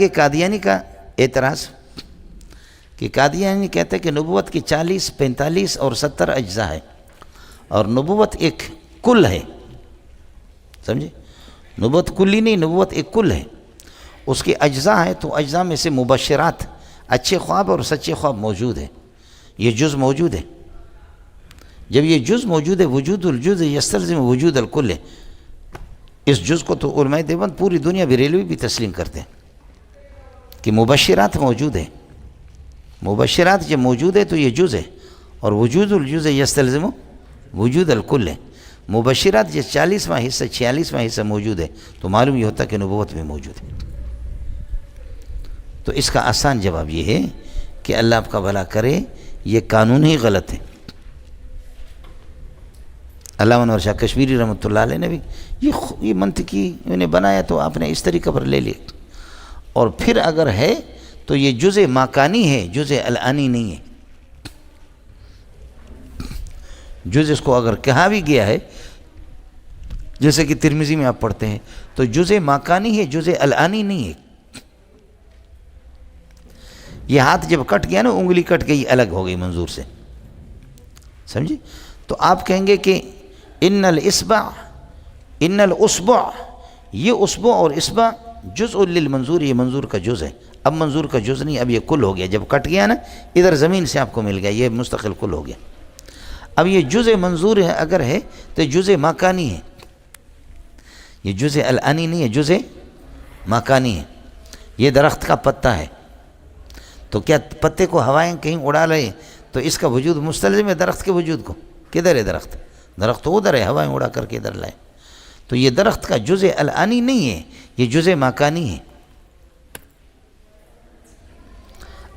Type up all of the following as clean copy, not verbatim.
یہ قادیانی کا اعتراض کہ قادیانی کہتے ہیں کہ نبوت کی 40 45 اور 70 اجزاء ہے، اور نبوت ایک کل ہے، سمجھے؟ نبوت کلی نہیں، نبوت ایک کل ہے، اس کے اجزاء ہیں، تو اجزاء میں سے مبشرات، اچھے خواب اور سچے خواب موجود ہیں، یہ جز موجود ہے۔ جب یہ جز موجود ہے، وجود الجز یستلزم وجود الکل ہے، اس جز کو تو علماء دیوبند پوری دنیا بریلوی بھی تسلیم کرتے ہیں کہ مبشرات موجود ہیں۔ مبشرات جب موجود ہے تو یہ جز ہے، اور وجود الجز یستلزم وجود الکل ہے۔ مبشرات جس 40واں حصہ 46واں حصہ موجود ہے تو معلوم یہ ہوتا کہ نبوت میں موجود ہے۔ تو اس کا آسان جواب یہ ہے کہ اللہ آپ کا بھلا کرے، یہ قانون ہی غلط ہے۔ علامہ انور شاہ کشمیری رحمۃ اللہ علیہ نے بھی یہ منطقی انہیں بنایا تو آپ نے اس طریقہ پر لے لیا، اور پھر اگر ہے تو یہ جزء ماکانی ہے، جزء الانی نہیں ہے۔ جزء اس کو اگر کہا بھی گیا ہے، جیسے کہ ترمذی میں آپ پڑھتے ہیں، تو جزء ماکانی ہے، جزء الانی نہیں ہے۔ یہ ہاتھ جب کٹ گیا نا، انگلی کٹ گئی، الگ ہو گئی منظور سے، سمجھے؟ تو آپ کہیں گے کہ ان الاصبع، ان الاصبع، یہ اصبع اور اصبع جزء للمنظور، یہ منظور کا جز ہے۔ اب منظور کا جز نہیں، اب یہ کل ہو گیا، جب کٹ گیا نا ادھر زمین سے آپ کو مل گیا، یہ مستقل کل ہو گیا۔ اب یہ جزء منظور ہے اگر ہے تو جزء ماکانی ہے، یہ جزء الانی نہیں ہے، جزء ماکانی ہے۔ یہ درخت کا پتہ ہے، تو کیا پتے کو ہوائیں کہیں اڑا لیں تو اس کا وجود مستلزم ہے درخت کے وجود کو؟ کدھر ہے درخت؟ درخت تو ادھر ہے، ہوائیں اڑا کر کے ادھر لائیں، تو یہ درخت کا جزء الانی نہیں ہے، یہ جزء ماکانی ہے۔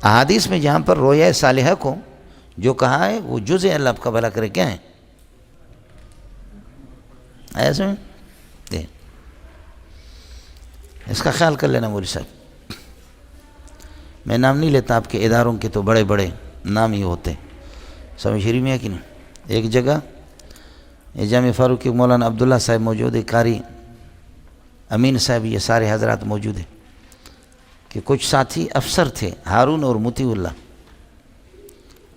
احادیث میں جہاں پر رویا صالحہ کو جو کہا ہے وہ جزء، اللہ آپ کا بھلا کرے، کیا ہے؟ ایسے میں اس کا خیال کر لینا مولوی صاحب۔ میں نام نہیں لیتا، آپ کے اداروں کے تو بڑے بڑے نام ہی ہوتے ہیں، سمجھ شریف میں ہے کہ نہیں؟ ایک جگہ جامع فاروق کے مولانا عبداللہ صاحب موجود ہے، قاری امین صاحب، یہ سارے حضرات موجود ہیں، کہ کچھ ساتھی افسر تھے، ہارون اور مطیع اللہ،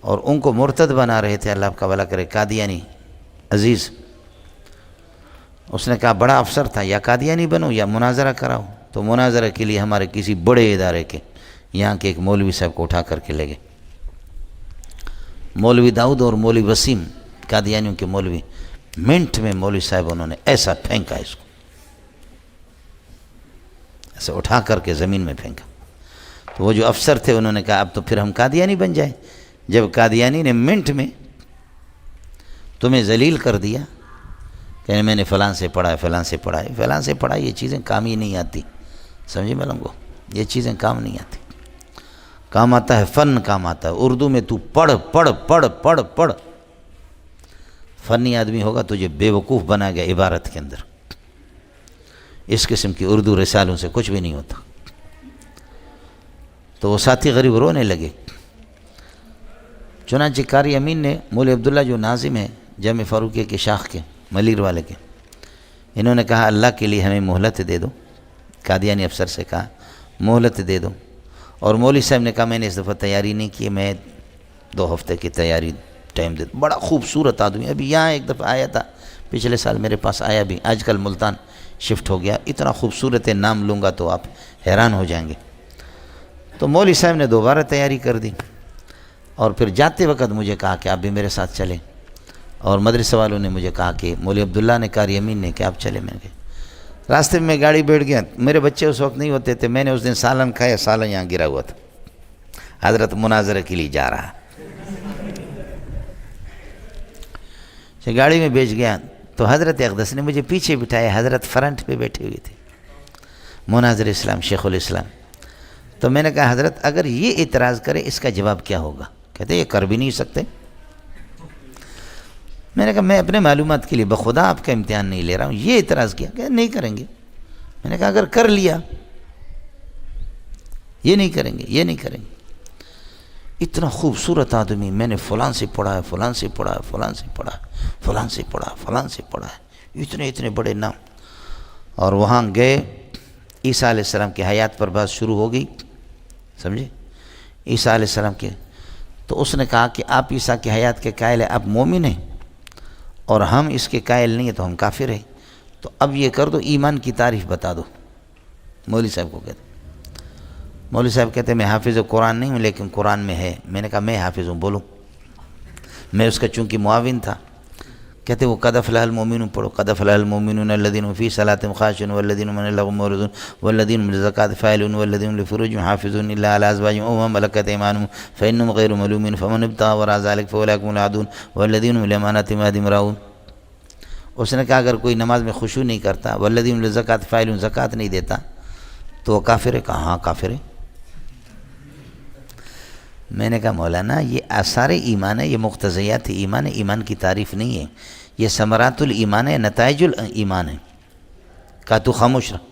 اور ان کو مرتد بنا رہے تھے، اللہ آپ کا بھلا کرے، قادیانی عزیز۔ اس نے کہا بڑا افسر تھا، یا قادیانی بنو یا مناظرہ کراؤ، تو مناظرہ کے لیے ہمارے کسی بڑے ادارے کے یہاں کے ایک مولوی صاحب کو اٹھا کر کے لے گئے، مولوی داؤد اور مولوی وسیم، قادیانیوں کے مولوی۔ منٹ میں مولوی صاحب انہوں نے ایسا پھینکا، اس کو ایسے اٹھا کر کے زمین میں پھینکا۔ تو وہ جو افسر تھے انہوں نے کہا اب تو پھر ہم قادیانی بن جائیں، جب قادیانی نے منٹ میں تمہیں ذلیل کر دیا کہ میں نے فلاں سے پڑھا ہے، فلاں سے پڑھا ہے، فلاں سے پڑھا، یہ چیزیں کام ہی نہیں آتی، سمجھے ملنگو؟ یہ چیزیں کام نہیں آتی، کام آتا ہے فن، کام آتا ہے اردو میں۔ تو پڑھ پڑھ پڑھ پڑھ پڑھ، فنی آدمی ہوگا تجھے بے وقوف بنا گیا عبارت کے اندر۔ اس قسم کی اردو رسالوں سے کچھ بھی نہیں ہوتا۔ تو وہ ساتھی غریب رونے لگے۔ چنانچہ قاری امین نے مولوی عبداللہ جو ناظم ہے جامع فاروقیہ کے شاخ کے، ملیر والے کے، انہوں نے کہا اللہ کے لیے ہمیں مہلت دے دو، قادیانی افسر سے کہا مہلت دے دو، اور مولوی صاحب نے کہا میں نے اس دفعہ تیاری نہیں کی، میں 2 ہفتے کی تیاری ٹائم دے دو۔ بڑا خوبصورت آدمی، ابھی یہاں ایک دفعہ آیا تھا، پچھلے سال میرے پاس آیا بھی، آج کل ملتان شفٹ ہو گیا، اتنا خوبصورت ہے، نام لوں گا تو آپ حیران ہو جائیں گے۔ تو مولوی صاحب نے دوبارہ تیاری کر دی، اور پھر جاتے وقت مجھے کہا کہ آپ بھی میرے ساتھ چلیں، اور مدرسہ والوں نے مجھے کہا کہ مولوی عبداللہ نے، قاری امین نے کہ آپ چلیں۔ میں نے کہا راستے میں گاڑی بیٹھ گیا، میرے بچے اس وقت نہیں ہوتے تھے، میں نے اس دن سالن کھایا، سالن یہاں گرا ہوا تھا، حضرت مناظرہ کے لیے جا رہا، گاڑی میں بیٹھ گیا، تو حضرت اقدس نے مجھے پیچھے بٹھایا، حضرت فرنٹ پہ بیٹھے ہوئے تھے، مناظر اسلام شیخ الاسلام۔ تو میں نے کہا حضرت اگر یہ اعتراض کرے اس کا جواب کیا ہوگا؟ کہتے یہ کر بھی نہیں سکتے۔ میں نے کہا میں اپنے معلومات کے لیے بخدا آپ کا امتحان نہیں لے رہا ہوں، یہ اعتراض کیا کہ نہیں کریں گے۔ میں نے کہا اگر کر لیا، یہ نہیں کریں گے، یہ نہیں کریں گے۔ اتنا خوبصورت آدمی، میں نے فلاں سے پڑھا ہے، فلاں سے پڑھا ہے، فلاں سے پڑھا ہے، فلاں سے پڑھا ہے، فلاں سے پڑھا ہے، اتنے اتنے بڑے نام۔ اور وہاں گئے عیسیٰ علیہ السلام کی حیات پر بات شروع ہو گئی، سمجھے، عیسیٰ علیہ السلام کے، تو اس نے کہا کہ آپ عیسیٰ کی حیات کے قائل ہیں، آپ مومن ہیں، اور ہم اس کے قائل نہیں ہیں تو ہم کافر ہیں، تو اب یہ کر دو ایمان کی تعریف بتا دو۔ مولوی صاحب کو کہتے، مولوی صاحب کہتے میں حافظ قرآن نہیں ہوں لیکن قرآن میں ہے۔ میں نے کہا میں حافظ ہوں، بولو۔ میں اس کا چونکہ معاون تھا۔ کہتے وہ قد افلح المؤمنون پڑھو، قد افلح المؤمنون الذین هم فی صلاتهم خاشعون والذین هم من اللغو معرضون والذین هم للزکاة فاعلون والذین هم لفروجهم حافظون الا علی ازواجهم او ما ملکت ایمانهم فانهم غیر ملومین فمن ابتغى وراء ذلک فاولئک هم العادون والذین هم لاماناتهم عهدهم راعون۔ اس نے کہا اگر کوئی نماز میں خشوع نہیں کرتا، والذین هم للزکاة فاعلون، زکوٰۃ نہیں دیتا تو وہ کافر ہے؟ کہا ہاں کافر ہے۔ میں نے کہا مولانا یہ آثار ایمان ہے، یہ مقتضیات ایمان ہے، ایمان کی تعریف نہیں ہے، یہ ثمرات الایمان ہے، نتائج الایمان ہے۔ کہا تو خاموش رہا۔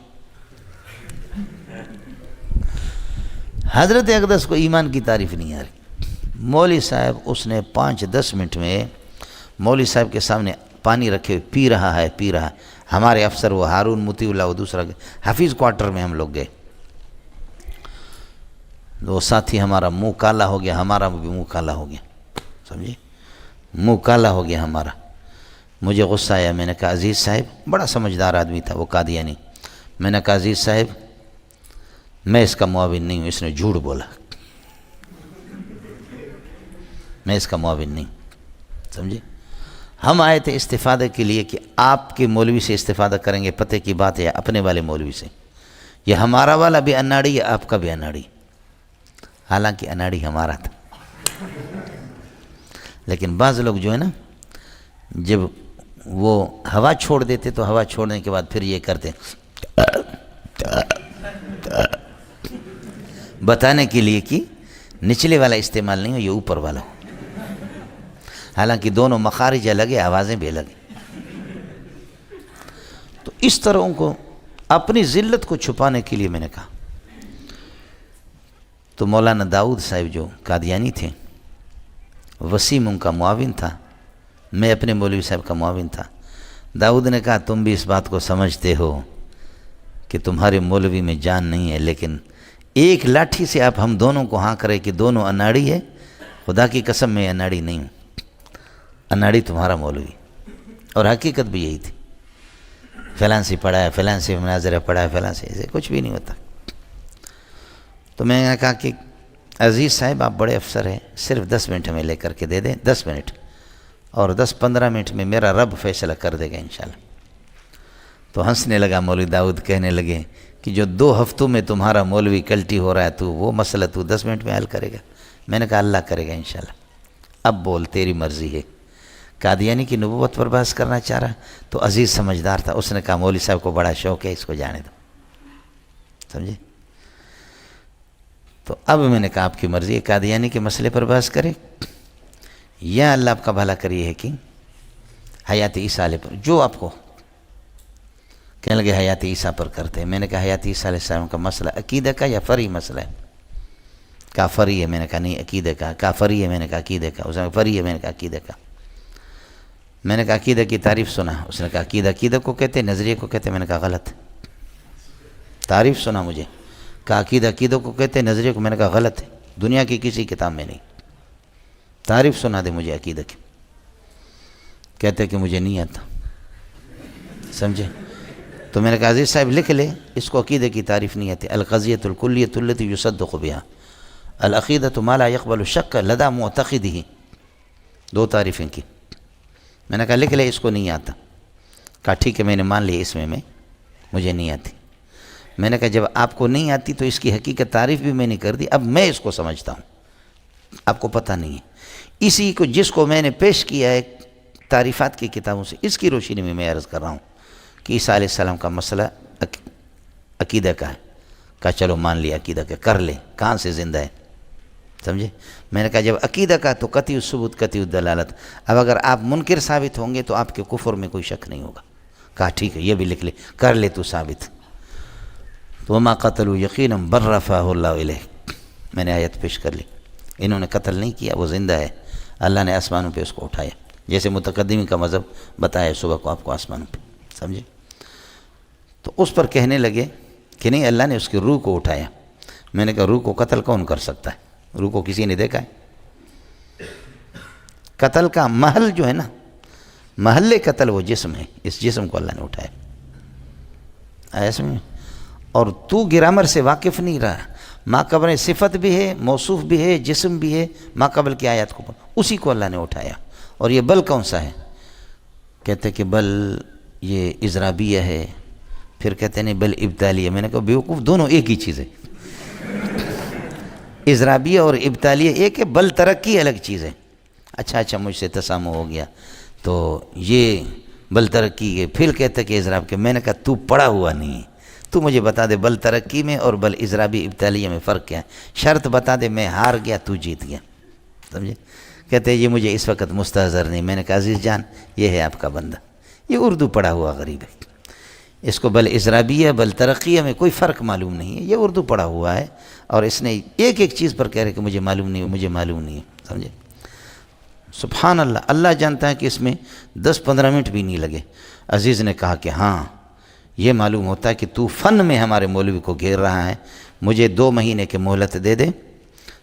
حضرت اقدس کو ایمان کی تعریف نہیں آ رہی۔ مولوی صاحب اس نے 5-10 منٹ میں مولوی صاحب کے سامنے پانی رکھے ہوئے پی رہا ہے۔ ہمارے افسر وہ ہارون مطیع اللہ، وہ دوسرا حفیظ کوارٹر میں ہم لوگ گئے، وہ ساتھی ہمارا منہ کالا ہو گیا، ہمارا بھی منہ کالا ہو گیا، سمجھے، منہ کالا ہو گیا ہمارا۔ مجھے غصہ آیا، میں نے کہا عزیز صاحب، بڑا سمجھدار آدمی تھا وہ قادیانی، میں نے کہا عزیز صاحب میں اس کا معاون نہیں ہوں، اس نے جھوٹ بولا، میں اس کا معاون نہیں، سمجھے۔ ہم آئے تھے استفادے کے لیے کہ آپ کے مولوی سے استفادہ کریں گے، پتہ کی بات ہے، اپنے والے مولوی سے، یہ ہمارا والا بھی اناڑی ہے، آپ کا بھی اناڑی، حالانکہ اناڑی ہمارا تھا۔ لیکن بعض لوگ جو ہے نا، جب وہ ہوا چھوڑ دیتے تو ہوا چھوڑنے کے بعد پھر یہ کرتے بتانے کے لیے کہ نچلے والا استعمال نہیں ہو، یہ اوپر والا ہو، حالانکہ دونوں مخارج الگ ہیں، آوازیں بھی الگ ہیں۔ تو اس طرح ان کو اپنی ذلت کو چھپانے کے لیے میں نے کہا۔ تو مولانا داؤد صاحب جو قادیانی تھے، وسیم ان کا معاون تھا، میں اپنے مولوی صاحب کا معاون تھا۔ داؤد نے کہا تم بھی اس بات کو سمجھتے ہو کہ تمہارے مولوی میں جان نہیں ہے، لیکن ایک لاٹھی سے آپ ہم دونوں کو ہاں کرے کہ دونوں اناڑی ہے، خدا کی قسم میں اناڑی نہیں ہوں، اناڑی تمہارا مولوی، اور حقیقت بھی یہی تھی۔ فلاں سے پڑھا ہے، فلاں سے مناظرہ پڑھا ہے، فلاں سے، ایسے کچھ بھی نہیں ہوتا۔ تو میں نے کہا کہ عزیز صاحب آپ بڑے افسر ہیں، صرف 10 منٹ ہمیں لے کر کے دے دیں، 10 منٹ، اور 10-15 منٹ میں میرا رب فیصلہ کر دے گا انشاءاللہ۔ تو ہنسنے لگا مولوی داؤد، کہنے لگے کہ جو 2 ہفتوں میں تمہارا مولوی کلٹی ہو رہا ہے، تو وہ مسئلہ تو 10 منٹ میں حل کرے گا؟ میں نے کہا اللہ کرے گا انشاءاللہ۔ اب بول تیری مرضی ہے۔ قادیانی کی نبوت پر بحث کرنا چاہ رہا، تو عزیز سمجھدار تھا، اس نے کہا مولوی صاحب کو بڑا شوق ہے، اس کو جانے دو، سمجھے۔ تو اب میں نے کہا آپ کی مرضی ہے، قادیانی کے مسئلے پر بحث کرے یا اللہ آپ کا بھلا کریے ہے کہ حیات عیسیٰ علیہ پر، جو آپ کو کہنے لگے حیات عیسیٰ پر کرتے ہیں۔ میں نے کہا حیات عیسیٰ علیہ السلام کا مسئلہ عقیدہ کا یا فرعی مسئلہ ہے؟ کہا فرعی ہے۔ میں نے کہا نہیں عقیدہ کا۔ کہا فرعی ہے۔ میں نے کہا عقیدہ کا۔ اس نے کہا فرعی ہے۔ میں نے کہا عقیدہ کا۔ میں نے کہا عقیدہ کی تعریف سنا؟ اس نے کہا عقیدہ کو کہتے ہیں، نظریے کو کہتے ہیں۔ میں نے کہا غلط، تعریف سنا مجھے، کہا عقیدہ کو کہتے ہیں، نظریے کو۔ میں نے کہا غلط ہے، دنیا کی کسی کتاب میں نہیں۔ تعریف سنا دے مجھے عقیدہ کی۔ کہتے کہ مجھے نہیں آتا، سمجھے۔ تو میں نے کہا عزیز صاحب لکھ لے، اس کو عقیدہ کی تعریف نہیں آتی۔ القضیۃ الکلیۃ التی یصدق بها العقیدۃ ما لا يقبل الشک لدى معتقدہ، 2 تعریفیں کی۔ میں نے کہا لکھ لے، اس کو نہیں آتا۔ کہا ٹھیک ہے، میں نے مان لیا، اس میں مجھے نہیں آتی۔ میں نے کہا جب آپ کو نہیں آتی تو اس کی حقیقت تعریف بھی میں نے کر دی، اب میں اس کو سمجھتا ہوں، آپ کو پتہ نہیں ہے۔ اسی کو جس کو میں نے پیش کیا ہے تعریفات کی کتابوں سے، اس کی روشنی میں عرض کر رہا ہوں کہ عیسیٰ علیہ السلام کا مسئلہ عقیدہ کا ہے۔ کہا چلو مان لیا عقیدہ کا، کر لے، کہاں سے زندہ ہے، سمجھے۔ میں نے کہا جب عقیدہ کا تو قطعی الثبوت قطعی الدلالت، اب اگر آپ منکر ثابت ہوں گے تو آپ کے کفر میں کوئی شک نہیں ہوگا۔ کہا ٹھیک ہے، یہ بھی لکھ لے، کر لے تو ثابت۔ تو وما قتلوا یقینا بل رفعہ اللہ الیہ، میں نے آیت پیش کر لی۔ انہوں نے قتل نہیں کیا، وہ زندہ ہے، اللہ نے آسمانوں پہ اس کو اٹھایا، جیسے متقدمین کا مذہب بتایا صبح کو آپ کو آسمانوں پہ، سمجھے۔ تو اس پر کہنے لگے کہ نہیں اللہ نے اس کی روح کو اٹھایا. میں نے کہا روح کو قتل کون کر سکتا ہے؟ روح کو کسی نے دیکھا ہے؟ قتل کا محل جو ہے نا، محل قتل وہ جسم ہے، اس جسم کو اللہ نے اٹھایا. آیا سمجھ؟ اور تو گرامر سے واقف نہیں رہا. ما قبل صفت بھی ہے، موصوف بھی ہے، جسم بھی ہے. ما قبل کی آیات کو اسی کو اللہ نے اٹھایا. اور یہ بل کون سا ہے؟ کہتے کہ بل یہ اضرابیہ ہے، پھر کہتے نہیں بل ابتالیہ. میں نے کہا بیوقوف، دونوں ایک ہی چیز ہے. اضرابیہ اور ابتالیہ ایک ہے، بل ترقی الگ چیز ہے. اچھا مجھ سے تسامح ہو گیا. تو یہ بل ترقی ہے، پھر کہتا کہ اضراب کے. میں نے کہا تو پڑھا ہوا نہیں ہے، تو مجھے بتا دے بل ترقی میں اور بل اضرابی ابتالیہ میں فرق کیا ہے. شرط بتا دے، میں ہار گیا تو جیت گیا. سمجھے؟ کہتے ہیں یہ مجھے اس وقت مستحضر نہیں. میں نے کہا عزیز جان یہ ہے آپ کا بندہ، یہ اردو پڑھا ہوا غریب ہے، اس کو بل اضرابیہ بل ترقیہ میں کوئی فرق معلوم نہیں ہے. یہ اردو پڑھا ہوا ہے اور اس نے ایک چیز پر کہہ رہے کہ مجھے معلوم نہیں، مجھے معلوم نہیں. سمجھے؟ سبحان اللہ. اللہ جانتا ہے کہ اس میں 10-15 منٹ بھی نہیں لگے. عزیز نے کہا کہ ہاں یہ معلوم ہوتا ہے کہ تو فن میں ہمارے مولوی کو گھیر رہا ہے. مجھے 2 مہینے کی مہلت دے دے،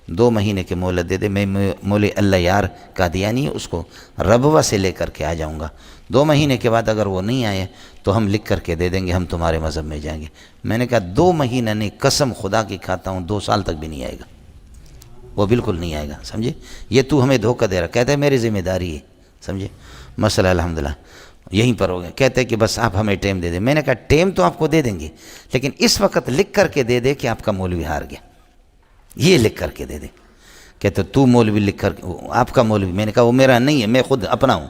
2 مہینے کی مہلت دے دے. میں مولوی اللہ یار قادیانی اس کو ربوہ سے لے کر کے آ جاؤں گا. 2 مہینے کے بعد اگر وہ نہیں آئے تو ہم لکھ کر کے دے دیں گے، ہم تمہارے مذہب میں جائیں گے. میں نے کہا 2 مہینہ نہیں، قسم خدا کی کھاتا ہوں 2 سال تک بھی نہیں آئے گا، وہ بالکل نہیں آئے گا. سمجھے؟ یہ تو ہمیں دھوکہ دے رہا. کہتا ہے میری ذمہ داری ہے. سمجھے؟ مسئلہ الحمدللہ یہیں پر ہو گیا. کہتے ہیں کہ بس آپ ہمیں ٹائم دے دیں. میں نے کہا ٹائم تو آپ کو دے دیں گے، لیکن اس وقت لکھ کر کے دے دے کہ آپ کا مولوی ہار گیا. یہ لکھ کر کے دے دے. کہتے تو مولوی لکھ کر آپ کا مولوی. میں نے کہا وہ میرا نہیں ہے، میں خود اپنا ہوں.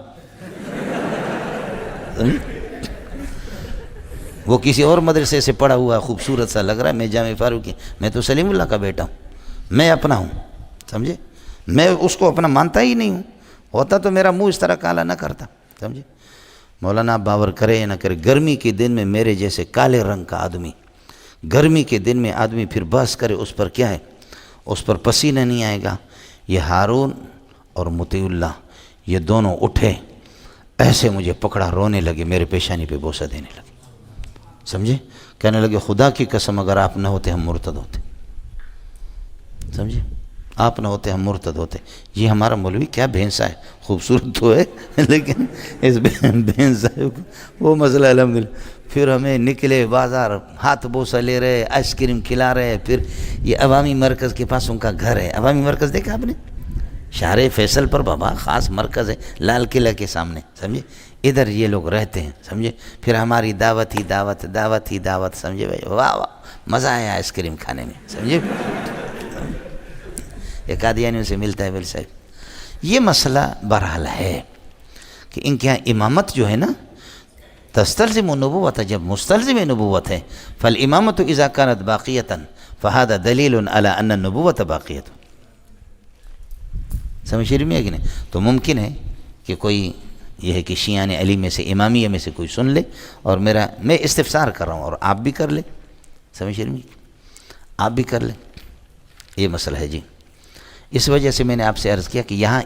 وہ کسی اور مدرسے سے پڑھا ہوا خوبصورت سا لگ رہا ہے، میں جامع فاروقی، میں تو سلیم اللہ کا بیٹا ہوں، میں اپنا ہوں. سمجھے؟ میں اس کو اپنا مانتا ہی نہیں ہوں. ہوتا تو میرا منہ اس طرح کالا نہ کرتا. سمجھے؟ مولانا باور کرے یا نہ کرے، گرمی کے دن میں میرے جیسے کالے رنگ کا آدمی، گرمی کے دن میں آدمی پھر بحث کرے اس پر کیا ہے، اس پر پسینہ نہیں آئے گا. یہ ہارون اور مطیع اللہ یہ دونوں اٹھے، ایسے مجھے پکڑا، رونے لگے، میرے پیشانی پہ بوسہ دینے لگے. سمجھے؟ کہنے لگے خدا کی قسم اگر آپ نہ ہوتے ہم مرتد ہوتے. سمجھے؟ آپ نہ ہوتے ہم مرتد ہوتے. یہ ہمارا مولوی کیا بھینسا ہے، خوبصورت تو ہے لیکن اس بھینسا وہ مسئلہ الحمدللہ. پھر ہمیں نکلے بازار، ہاتھ بوسہ لے رہے، آئس کریم کھلا رہے. پھر یہ عوامی مرکز کے پاس ان کا گھر ہے. عوامی مرکز دیکھا آپ نے؟ شارع فیصل پر بابا خاص مرکز ہے، لال قلعہ کے سامنے. سمجھے؟ ادھر یہ لوگ رہتے ہیں. سمجھے؟ پھر ہماری دعوت ہی دعوت، دعوت ہی دعوت. سمجھے بھائی؟ واہ واہ، مزہ آیا آئس کریم کھانے میں. سمجھے؟ یہ قادیانیوں سے ملتا ہے بل صاحب. یہ مسئلہ بہرحال ہے کہ ان کے یہاں امامت جو ہے نا تستلزم النبوت، جب مستلزم نبوت ہے، فالامامت اذا كانت باقیۃ فهذا دلیل علی ان النبوت باقیۃ. سمجھ رہی میں ہے کہ نہیں؟ تو ممکن ہے کہ کوئی یہ ہے کہ شیعان علی میں سے، امامیہ میں سے کوئی سن لے اور میں استفسار کر رہا ہوں اور آپ بھی کر لیں. سمجھ رہی میں؟ آپ بھی کر لیں. یہ مسئلہ ہے جی. اس وجہ سے میں نے آپ سے عرض کیا کہ یہاں